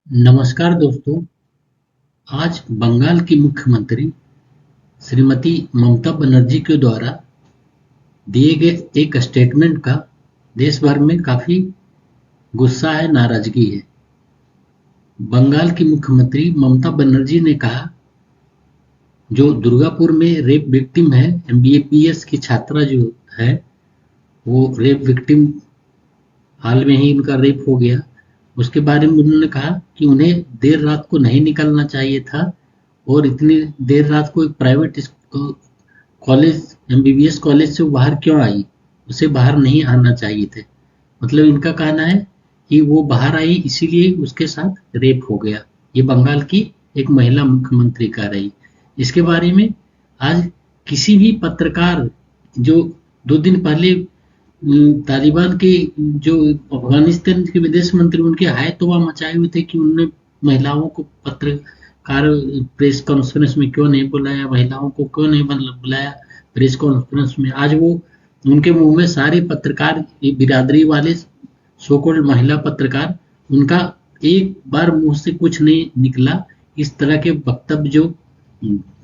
नमस्कार दोस्तों। आज बंगाल की मुख्यमंत्री श्रीमती ममता बनर्जी के द्वारा दिए गए एक स्टेटमेंट का देश भर में काफी गुस्सा है, नाराजगी है। बंगाल की मुख्यमंत्री ममता बनर्जी ने कहा, जो दुर्गापुर में रेप विक्टिम है, एमबीबीएस की छात्रा जो है, वो रेप विक्टिम, हाल में ही उनका रेप हो गया। उसके बारे में उन्होंने कहा कि उन्हें देर रात को नहीं निकलना चाहिए था और इतनी देर रात को एक प्राइवेट कॉलेज, एमबीबीएस कॉलेज से वो बाहर क्यों आई, उसे बाहर नहीं आना चाहिए थे। मतलब इनका कहना है कि वो बाहर आई इसीलिए उसके साथ रेप हो गया। ये बंगाल की एक महिला मुख्यमंत्री कह रही। इसके बारे में आज किसी भी पत्रकार, जो 2 दिन पहले तालिबान के, जो अफगानिस्तान के विदेश मंत्री, उनके हाय तौबा मचाए हुए थे कि उन्होंने महिलाओं को पत्रकार प्रेस कॉन्फ्रेंस में क्यों नहीं बुलाया, महिलाओं को क्यों नहीं बुलाया प्रेस कॉन्फ्रेंस में। आज वो उनके मुंह में सारे पत्रकार, बिरादरी वाले सो कॉल्ड महिला पत्रकार, उनका एक बार मुंह से कुछ नहीं निकला। इस तरह के वक्तव्य, जो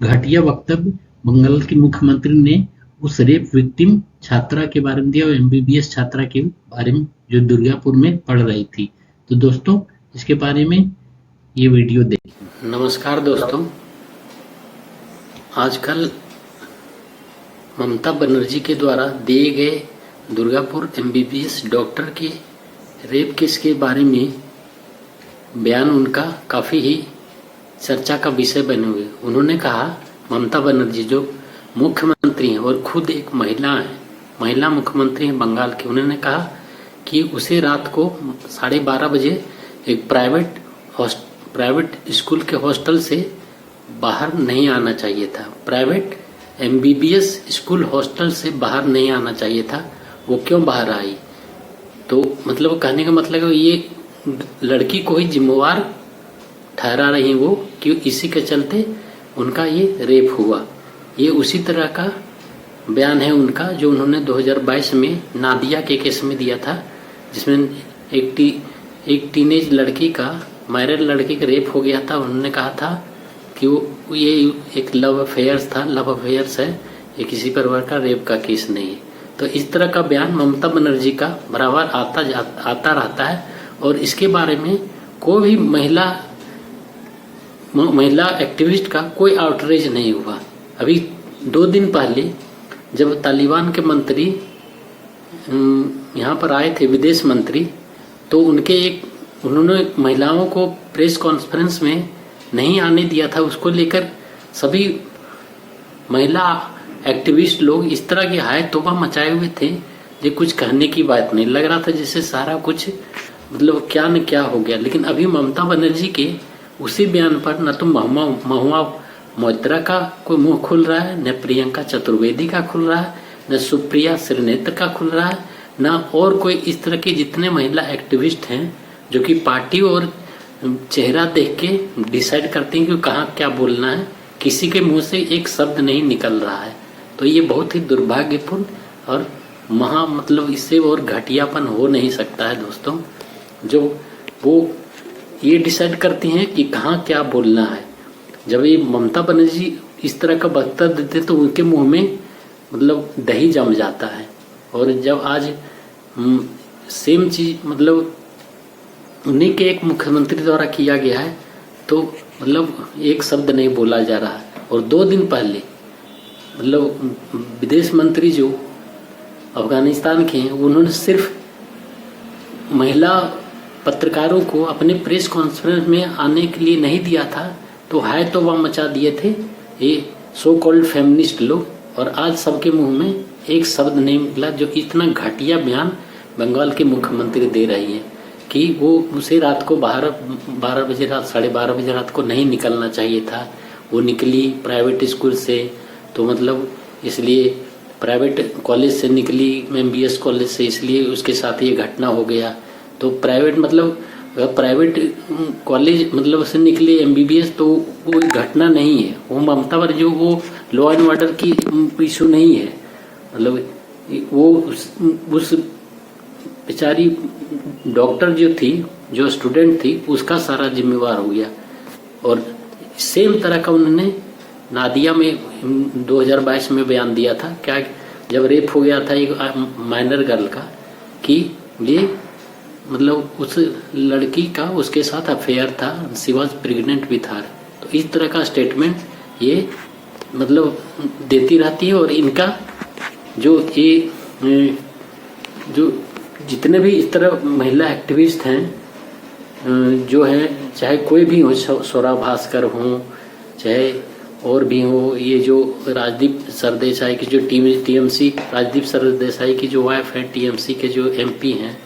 घटिया वक्तव्य बंगाल की मुख्यमंत्री ने उस रेप विक्टिम छात्रा के बारे में दिया, और एमबीबीएस छात्रा के बारे में जो दुर्गापुर में पढ़ रही थी। तो दोस्तों, इसके बारे में ये वीडियो देखिए। नमस्कार दोस्तों, आजकल ममता बनर्जी के द्वारा दिए गए दुर्गापुर एमबीबीएस डॉक्टर के रेप केस के बारे में बयान उनका काफ़ी ही चर्चा का विषय बने हुए। उन्होंने कहा, ममता बनर्जी जो मुख्यमंत्री हैं और खुद एक महिला हैं, महिला मुख्यमंत्री हैं बंगाल की, उन्होंने कहा कि उसे रात को 12:30 बजे एक प्राइवेट स्कूल के हॉस्टल से बाहर नहीं आना चाहिए था। प्राइवेट एमबीबीएस स्कूल हॉस्टल से बाहर नहीं आना चाहिए था। वो क्यों बाहर आई? तो मतलब कहने का मतलब है ये लड़की को ही जिम्मेवार ठहरा रही वो, कि इसी के चलते उनका ये रेप हुआ। ये उसी तरह का बयान है उनका जो उन्होंने 2022 में नादिया के केस में दिया था, जिसमें एक टीनेज लड़की का, मैरिड लड़की का रेप हो गया था। उन्होंने कहा था कि वो ये एक लव अफेयर्स है, ये किसी परिवार का रेप का केस नहीं है। तो इस तरह का बयान ममता बनर्जी का बराबर आता रहता है, और इसके बारे में कोई भी महिला एक्टिविस्ट का कोई आउटरीच नहीं हुआ। अभी 2 दिन पहले जब तालिबान के मंत्री यहाँ पर आए थे, विदेश मंत्री, तो उन्होंने महिलाओं को प्रेस कॉन्फ्रेंस में नहीं आने दिया था। उसको लेकर सभी महिला एक्टिविस्ट लोग इस तरह की हाय तौबा मचाए हुए थे, ये कुछ कहने की बात नहीं। लग रहा था जैसे सारा कुछ मतलब क्या न क्या हो गया। लेकिन अभी ममता बनर्जी के उसी बयान पर न तो महुआ मोइत्रा का कोई मुंह खुल रहा है, न प्रियंका चतुर्वेदी का खुल रहा है, न सुप्रिया श्रीनेत्र का खुल रहा है, न और कोई इस तरह के जितने महिला एक्टिविस्ट हैं जो कि पार्टी और चेहरा देख के डिसाइड करते हैं कि कहाँ क्या बोलना है, किसी के मुंह से एक शब्द नहीं निकल रहा है। तो ये बहुत ही दुर्भाग्यपूर्ण और मतलब इससे और घटियापन हो नहीं सकता है दोस्तों, जो वो ये डिसाइड करती हैं कि कहाँ क्या बोलना है। जब ये ममता बनर्जी इस तरह का वक्तव्य देते तो उनके मुंह में मतलब दही जम जाता है। और जब आज सेम चीज मतलब उन्हीं के एक मुख्यमंत्री द्वारा किया गया है, तो मतलब एक शब्द नहीं बोला जा रहा है। और 2 दिन पहले मतलब विदेश मंत्री जो अफगानिस्तान के हैं, उन्होंने सिर्फ महिला पत्रकारों को अपने प्रेस कॉन्फ्रेंस में आने के लिए नहीं दिया था, तो हाय तौबा मचा दिए थे ये सो कॉल्ड फेमिनिस्ट लोग। और आज सबके मुंह में एक शब्द नहीं निकला। जो इतना घटिया बयान बंगाल के मुख्यमंत्री दे रही है कि वो उसे रात को 12 बजे रात 12:30 बजे रात को नहीं निकलना चाहिए था, वो निकली प्राइवेट स्कूल से, तो मतलब इसलिए प्राइवेट कॉलेज से निकली, एमबीबीएस कॉलेज से, इसलिए उसके साथ ये घटना हो गया। तो प्राइवेट कॉलेज मतलब से निकले एमबीबीएस, तो वो घटना नहीं है। वो ममता पर जो वो लॉ एंड ऑर्डर की इशू नहीं है, मतलब वो उस बेचारी डॉक्टर जो थी, जो स्टूडेंट थी, उसका सारा जिम्मेवार हो गया। और सेम तरह का उन्होंने नादिया में 2022 में बयान दिया था, क्या जब रेप हो गया था एक माइनर गर्ल का, कि ये मतलब उस लड़की का उसके साथ अफेयर था, she was pregnant with her. तो इस तरह का स्टेटमेंट ये मतलब देती रहती है। और इनका जो ये जो जितने भी इस तरह महिला एक्टिविस्ट हैं जो है, चाहे कोई भी हो, स्वरा भास्कर हो, चाहे और भी हो, ये जो राजदीप सरदेसाई की जो टीएमसी, राजदीप सरदेसाई की जो वाइफ है, टीएमसी के जो एमपी हैं,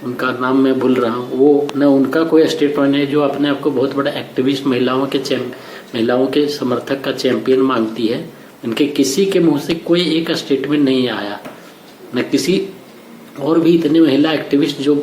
उनका नाम मैं भूल रहा हूँ, वो न उनका कोई स्टेटमेंट है, जो अपने आप को बहुत बड़ा एक्टिविस्ट, महिलाओं के समर्थक का चैंपियन मांगती है, इनके किसी के मुंह से कोई एक स्टेटमेंट नहीं आया। न किसी और भी इतने महिला एक्टिविस्ट जो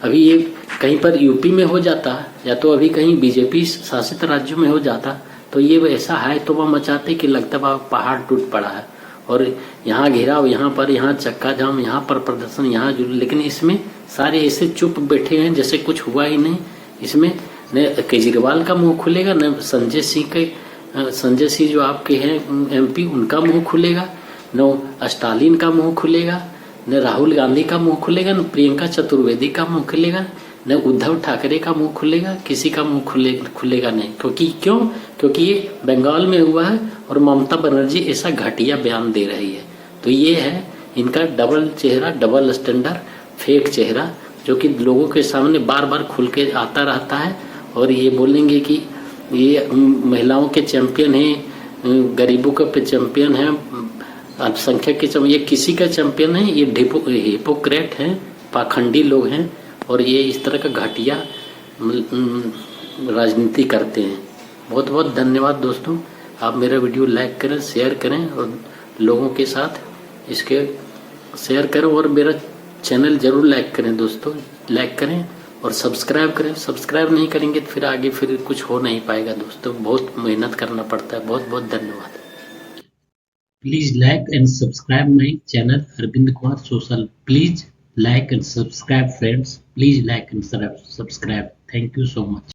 अभी ये कहीं पर यूपी में हो जाता, या तो अभी कहीं बीजेपी शासित राज्यों में हो जाता, तो ये ऐसा है तो वह मचाते कि लगता पहाड़ टूट पड़ा है, और यहाँ घेराव, यहाँ पर, यहाँ चक्का जाम, यहाँ पर प्रदर्शन, यहाँ जुलूस। लेकिन इसमें सारे ऐसे चुप बैठे हैं जैसे कुछ हुआ ही नहीं। इसमें न केजरीवाल का मुंह खुलेगा, न संजय सिंह जो आपके हैं एमपी, उनका मुंह खुलेगा, न स्टालिन का मुंह खुलेगा, न राहुल गांधी का मुंह खुलेगा, न प्रियंका चतुर्वेदी का मुंह खुलेगा, न उद्धव ठाकरे का मुंह खुलेगा, किसी का मुंह खुलेगा नहीं। क्योंकि ये बंगाल में हुआ है और ममता बनर्जी ऐसा घटिया बयान दे रही है। तो ये है इनका डबल चेहरा, डबल स्टैंडर्ड, फेक चेहरा, जो कि लोगों के सामने बार बार खुल के आता रहता है। और ये बोलेंगे कि ये महिलाओं के चैंपियन हैं, गरीबों के चैंपियन हैं, अल्पसंख्यक के चैंपियन, ये किसी का चैंपियन है, ये हिपोक्रेट हैं, पाखंडी लोग हैं, और ये इस तरह का घटिया राजनीति करते हैं। बहुत बहुत धन्यवाद दोस्तों। आप मेरा वीडियो लाइक करें, शेयर करें और लोगों के साथ इसके शेयर करें, और मेरा चैनल जरूर लाइक करें दोस्तों, लाइक करें और सब्सक्राइब करें। सब्सक्राइब नहीं करेंगे तो फिर आगे कुछ हो नहीं पाएगा दोस्तों, बहुत मेहनत करना पड़ता है। बहुत बहुत धन्यवाद। Please like and subscribe my channel Arvind Kumar social. Please like and subscribe friends, please like and subscribe. Thank you so much.